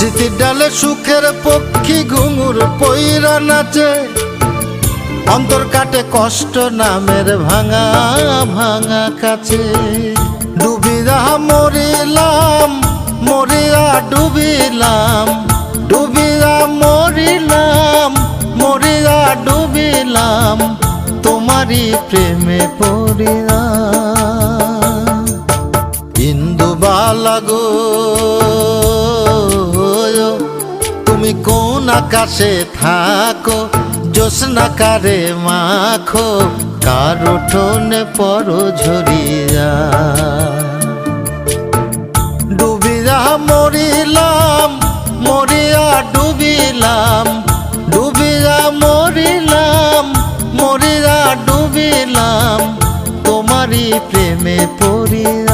স্মৃতির ডালে সুখের পক্ষী ঘুঙুর পইরা নাচে, অন্তর কাটে কষ্ট নামের ভাঙা ভাঙা কাছে। ডুবিয়া মরিলাম মরিয়া ডুবিলাম, ডুবিয়া মরিলাম মরিয়া ডুবিলাম, তোমারই প্রেমে পড়িয়া। ইন্দুবালা গো তুমি কোন আকাশে থাকো, জ্যোৎস্না কারে মাখো, কার উঠোনে পরো ঝরিয়া। ডুবিয়া মরিলাম মরিয়া ডুবিলাম, ডুবিয়া মরিলাম মরিয়া ডুবিলাম, তোমারই প্রেমে পড়িয়া।